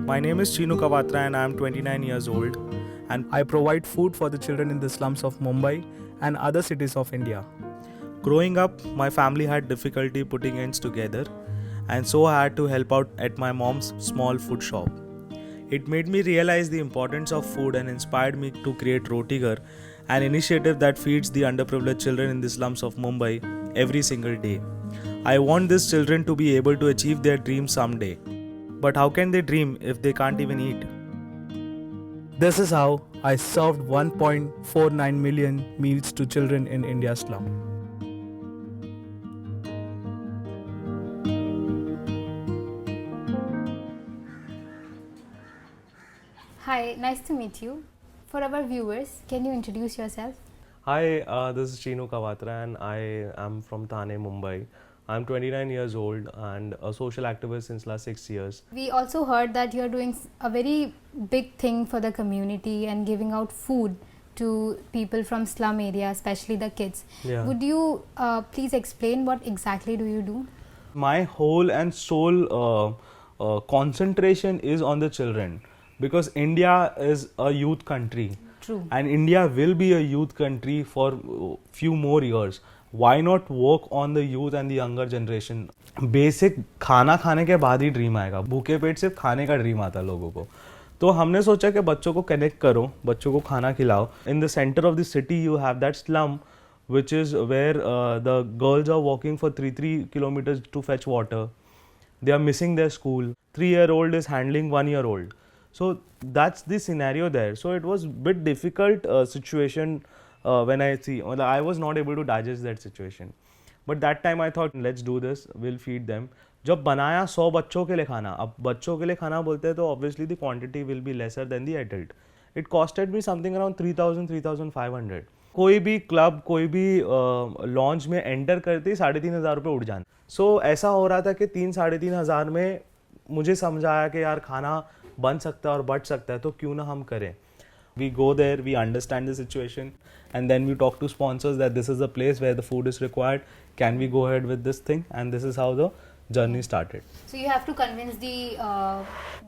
My name is Chinu Kawatra and I am 29 years old, and I provide food for the children in the slums of Mumbai and other cities of India. Growing up, my family had difficulty putting ends together, and so I had to help out at my mom's small food shop. It made me realize the importance of food and inspired me to create Roti Ghar, an initiative that feeds the underprivileged children in the slums of Mumbai every single day. I want these children to be able to achieve their dreams someday. But how can they dream if they can't even eat? This is how I served 1.49 million meals to children in India's slum. Hi, nice to meet you. For our viewers, can you introduce yourself? Hi, this is Chinu Kawatra and I am from Thane, Mumbai. I'm 29 years old and a social activist since last 6 years. We also heard that you're doing a very big thing for the community and giving out food to people from slum area, especially the kids. Yeah. Would you please explain what exactly do you do? My whole and sole concentration is on the children because India is a youth country. True. And India will be a youth country for few more years. Why not work on the youth and the younger generation? Basic खाना खाने के बाद ही dream आएगा, भूखे पेट सिर्फ खाने का dream आता है लोगों को. तो हमने सोचा कि बच्चों को कनेक्ट करो, बच्चों को खाना खिलाओ. In the centre of the city you have that slum which is where the girls are walking for 3 kilometers to fetch water. They are missing their school. 3-year-old is handling 1-year-old. So that's the scenario there. So it was a bit difficult situation when I see. I was not able to digest that situation. But that time I thought, let's do this. We'll feed them. जब बनाया 100 बच्चों के लिए खाना, अब बच्चों के लिए खाना बोलते हैं तो obviously the quantity will be lesser than the adult. It costed me something around 3,000-3,500. कोई भी क्लब, कोई भी लॉन्च में एंटर करते ही 3,500 रुपये उड़ जाने. सो ऐसा हो रहा था कि 3-3,500 में मुझे समझ आया कि यार खाना बन सकता है और बच सकता है तो क्यों ना हम करें. We go there, we understand the situation and then we talk to sponsors that this is the place where the food is required. Can we go ahead with this thing? And this is how the journey started. So you have to convince the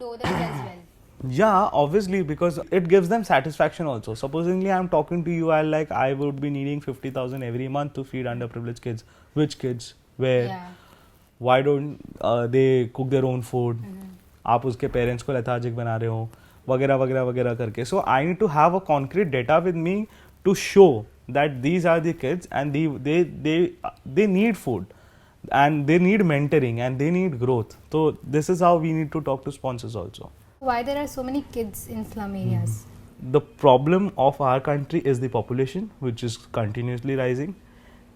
donors as well. Yeah, obviously, because it gives them satisfaction also. Supposingly, I'm talking to you, I would be needing 50,000 every month to feed underprivileged kids. Which kids? Where? Yeah. Why don't they cook their own food? आप उसके parents को lethargic बना रहे हो वगैरह वगैरह वगैरह करके. So I need to have a concrete data with me to show that these are the kids and they need food and they need mentoring and they need growth. So this is how we need to talk to sponsors also. Why there are so many kids in slum areas? The problem of our country is the population, which is continuously rising.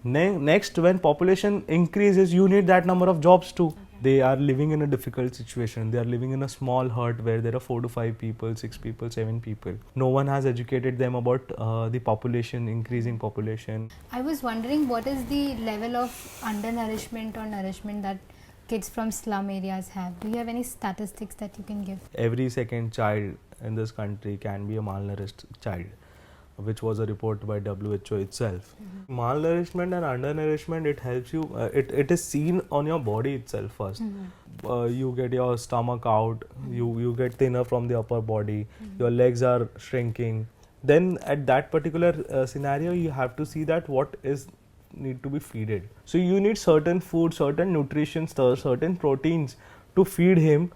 Next, when population increases, you need that number of jobs too. They are living in a difficult situation. They are living in a small hut where there are 4 to 5 people, 6 people, 7 people. No one has educated them about the population, increasing population. I was wondering what is the level of undernourishment or nourishment that kids from slum areas have. Do you have any statistics that you can give? Every second child in this country can be a malnourished child, which was a report by WHO itself. Malnourishment and undernourishment, it helps you, it is seen on your body itself first. You get your stomach out, you get thinner from the upper body, your legs are shrinking. Then at that particular scenario, you have to see that what is need to be feeded. So you need certain food, certain nutrition, certain proteins to feed him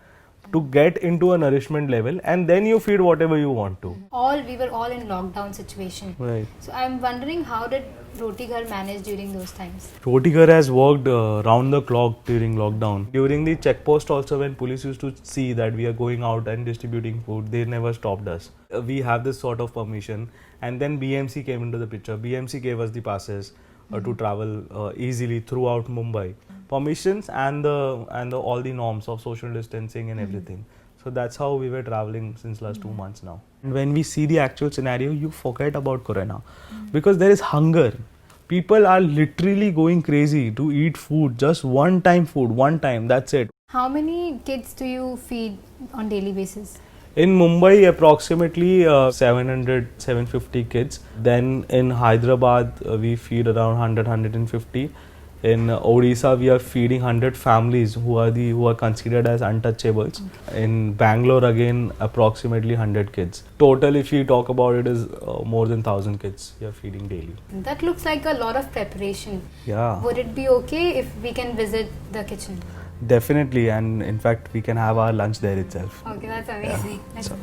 to get into a nourishment level, and then you feed whatever you want to. We were all in lockdown situation. Right. So I'm wondering how did Roti Ghar manage during those times? Roti Ghar has worked round the clock during lockdown. During the check post also, when police used to see that we are going out and distributing food, they never stopped us. We have this sort of permission, and then BMC came into the picture. BMC gave us the passes to travel easily throughout Mumbai. Permissions and all the norms of social distancing and everything. So that's how we were traveling since last 2 months now. And when we see the actual scenario, you forget about Corona because there is hunger. People are literally going crazy to eat food, just one time, that's it. How many kids do you feed on daily basis? In Mumbai, approximately 700-750 kids. Then in Hyderabad, we feed around 100-150. In Odisha, we are feeding 100 families who are considered as untouchables. In Bangalore, again, approximately 100 kids. Total, if we talk about it, is more than 1,000 kids we are feeding daily. That looks like a lot of preparation. Yeah, Would it be okay if we can visit the kitchen? definitely. And in fact, we can have our lunch there itself. Okay, that's amazing. Let's-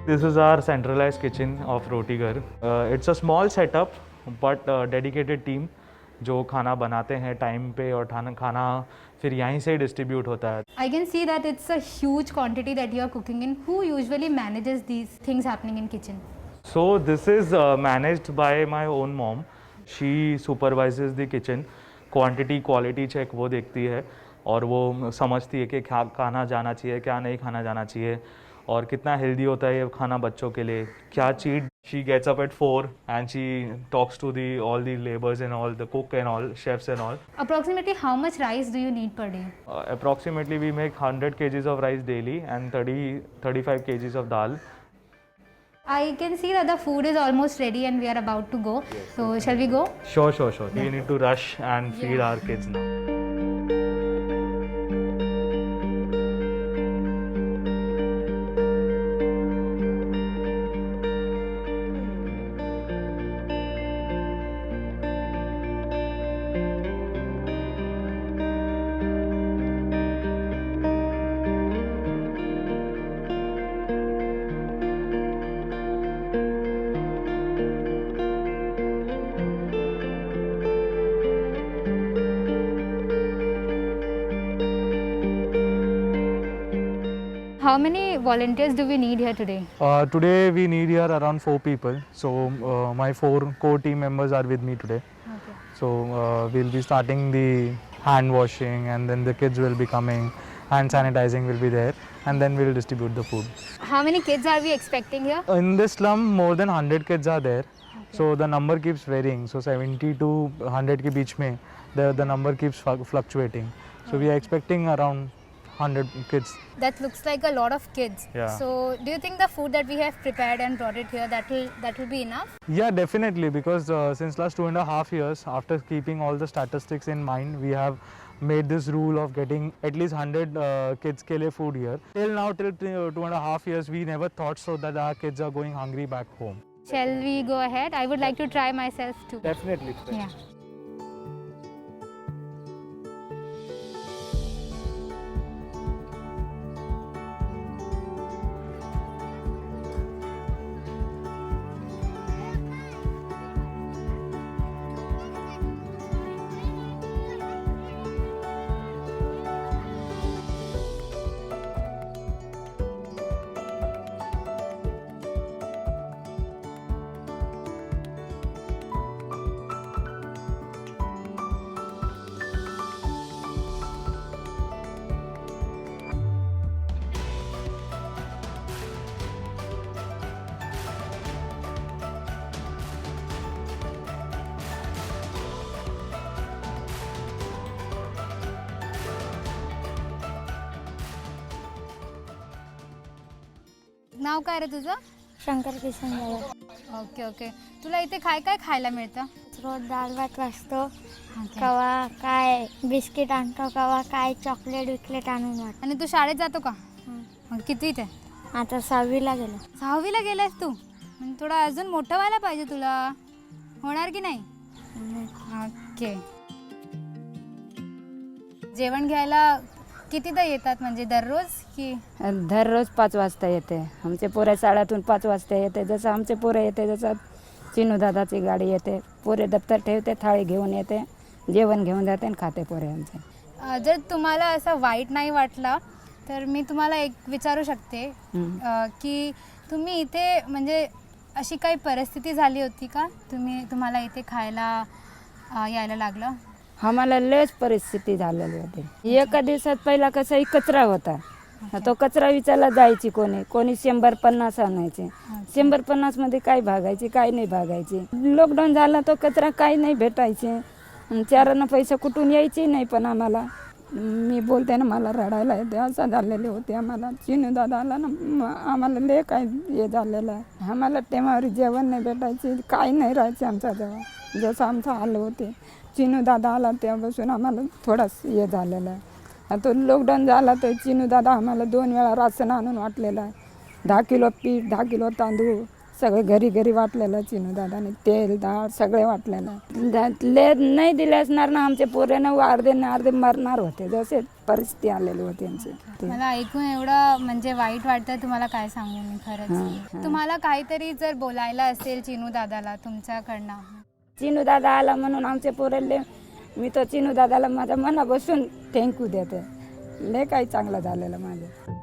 This is our centralized kitchen of Roti Ghar. It's a small setup, but dedicated team जो खाना बनाते हैं time पे और खाना फिर यहीं से डिस्ट्रीब्यूट होता है. I can see that it's a huge quantity that you are cooking in. Who usually manages these things happening in kitchen? So this is managed by my own mom. She supervises the kitchen. Quantity quality check वो देखती है और वो समझती है कि क्या खाना जाना चाहिए, क्या नहीं खाना जाना चाहिए और कितना हेल्दी होता है ये खाना बच्चों के लिए, क्या cheat. She gets up at 4 and she talks to all the laborers and all the cook and all chefs and all. Approximately how much rice do you need per day? Approximately we make 100 kgs of rice daily and 35 kgs of dal. I can see that the food is almost ready and we are about to go. So shall we go? Sure. We need to rush and feed our kids now. How many volunteers do we need here today? Today we need here around 4 people. So my 4 core team members are with me today. Okay. So we'll be starting the hand washing and then the kids will be coming, hand sanitizing will be there and then we'll distribute the food. How many kids are we expecting here? In this slum more than 100 kids are there. So the number keeps varying. So 70 to 100 ke beech mein the number keeps fluctuating. So we are expecting around 100 kids. That looks like a lot of kids. Yeah. So do you think the food that we have prepared and brought it here, that will be enough? Yeah, definitely, because since last 2.5 years, after keeping all the statistics in mind, we have made this rule of getting at least 100 kids ke liye food here. Till now, till 2.5 years, we never thought so that our kids are going hungry back home. Shall we go ahead? I would like to try myself too. Definitely. Yeah. नाव काय रे तुझं? Shankar Kishan Jadhav. Okay okay. तुला इथे काय काय खायला मिळतं? रोज डाळ भात वाजतो, कवा काय बिस्किट आणतो, कवा काय चॉकलेट विकलेट आणून वाटतो. आणि तू शाळेत जातो का? मग कितवीत आहे? आता 6वीला गेलो. 6वीला गेलास तू? म्हणजे थोडा अजून मोठं व्हायला पाहिजे तुला. होणार की नाही? ओके. जेवण घ्यायला कितीदा येतात, म्हणजे दररोज की? दररोज 5 वाजता येते. आमचे पोरे शाळेतून 5 वाजता येते. जसं आमचे पोरे येते जसं चिनू दादाची गाडी येते, पोरे दप्तर ठेवते, थाळी घेऊन येते, जेवण घेऊन जाते आणि खाते पोरे आमचे. जर तुम्हाला असं वाईट नाही वाटला तर मी तुम्हाला एक विचारू शकते की तुम्ही इथे म्हणजे अशी काही परिस्थिती झाली होती का तुम्हाला इथे खायला यायला लागलं? आम्हाला लयच परिस्थिती झालेली होती. एका दिवसात पहिला कसाही कचरा होता, तो कचरा विचारला जायची कोणी 150 आणायचे. 150 मध्ये काय भागायचे काय नाही भागायचे. लॉकडाऊन झाला तो कचरा काय नाही भेटायचे. चारांना पैसे कुठून यायचे नाही. पण आम्हाला मी बोलते ना मला रडायला येते, असं झालेले होते आम्हाला. चिनू दादा आला ना आम्हाला लय काय हे झालेलं आहे. आम्हाला टेमावर जेवण नाही भेटायचे, काय नाही राहायचे आमचा जेव्हा जसं आमचं हाल होते. चिनू दादा आला तेव्हापासून आम्हाला थोडाच हे झालेलं आहे. आता लॉकडाऊन झाला तर चिनू दादा आम्हाला 2 वेळा राशन आणून वाटलेलं आहे. 10 किलो पीठ 10 किलो तांदूळ सगळे घरी घरी वाटलेलं चिनू दादाने. तेल डाळ सगळे वाटलेलं. नाही दिले असणार ना आमचे पोरेनं अर्धे मरणार होते. जसे परिस्थिती आलेली होती आमची. मला ऐकून एवढं म्हणजे वाईट वाटतं, तुम्हाला काय सांगू मी खरंच. तुम्हाला काहीतरी जर बोलायला असेल चिनू दादाला तुमच्याकडनं. चिनू दादा आला म्हणून आमचे पोरेले मी तो चिनू दादाला माझ्या मनापासून थँक्यू देते. लय काही चांगलं झालेलं माझं.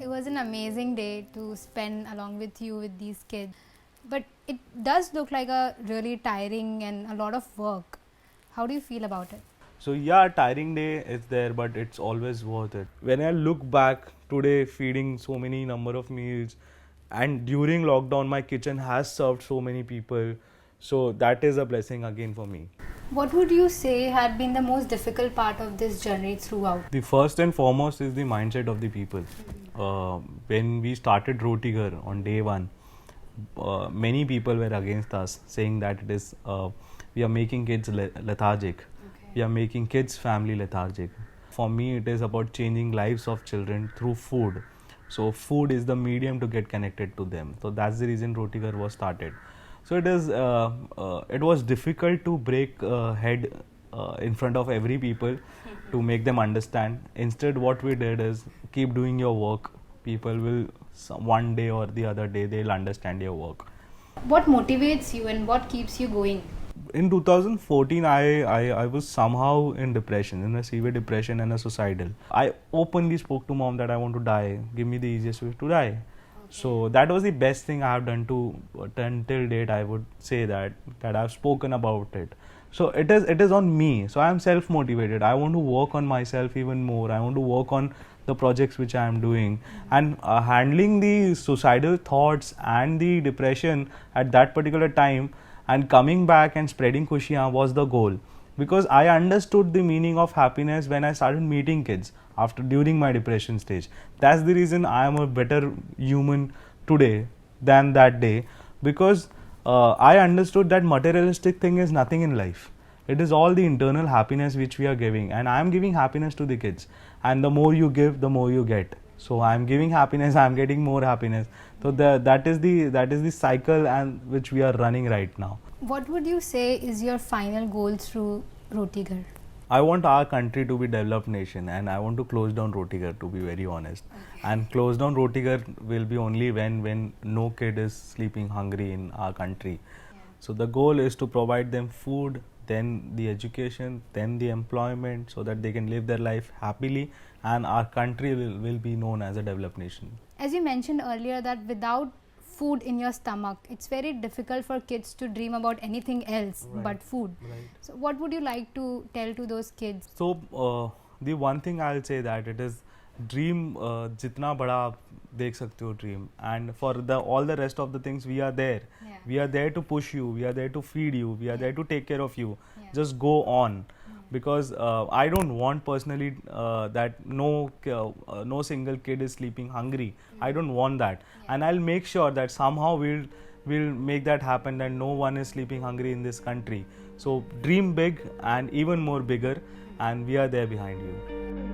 It was an amazing day to spend along with you with these kids. But it does look like a really tiring and a lot of work. How do you feel about it? So yeah, tiring day is there, but it's always worth it. When I look back today, feeding so many number of meals, and during lockdown, my kitchen has served so many people. So that is a blessing again for me. What would you say had been the most difficult part of this journey throughout? The first and foremost is the mindset of the people. When we started Rotighar on day one, many people were against us, saying that it is we are making kids lethargic. We are making kids family lethargic. For me, it is about changing lives of children through food. So food is the medium to get connected to them. So that's the reason Rotighar was started. So it was difficult to break head in front of every people to make them understand. Instead, what we did is keep doing your work. People will one day or the other day they'll understand your work. What motivates you and what keeps you going? In 2014, I was somehow in depression, in a severe depression and a suicidal. I openly spoke to mom that I want to die. Give me the easiest way to die. So that was the best thing I have done till date. I would say that I've spoken about it. So it is on me. So I am self motivated. I want to work on myself even more. I want to work on the projects which I am doing, and handling the suicidal thoughts and the depression at that particular time, and coming back and spreading khushiyan was the goal, because I understood the meaning of happiness when I started meeting kids during my depression stage. That's the reason I am a better human today than that day, because I understood that materialistic thing is nothing in life. It is all the internal happiness which we are giving, and I am giving happiness to the kids, and the more you give, the more you get. So I am giving happiness, I am getting more happiness. So that is the cycle and which we are running right now. What would you say is your final goal through Rotighar? I want our country to be developed nation, and I want to close down Rotighar, to be very honest. And close down Rotighar will be only when no kid is sleeping hungry in our country. So the goal is to provide them food, then the education, then the employment, so that they can live their life happily, and our country will be known as a developed nation. As you mentioned earlier that without food in your stomach, it's very difficult for kids to dream about anything else but food. So what would you like to tell to those kids? So the one thing I'll say that it is dream jitna bada aap dekh sakte ho dream, and for all the rest of the things we are there. We are there to push you, we are there to feed you, we are there to take care of you. Just go on, because I don't want personally that no single kid is sleeping hungry. I don't want that, and I'll make sure that somehow we'll we'll make that happen, that no one is sleeping hungry in this country. So dream big and even more bigger, and we are there behind you.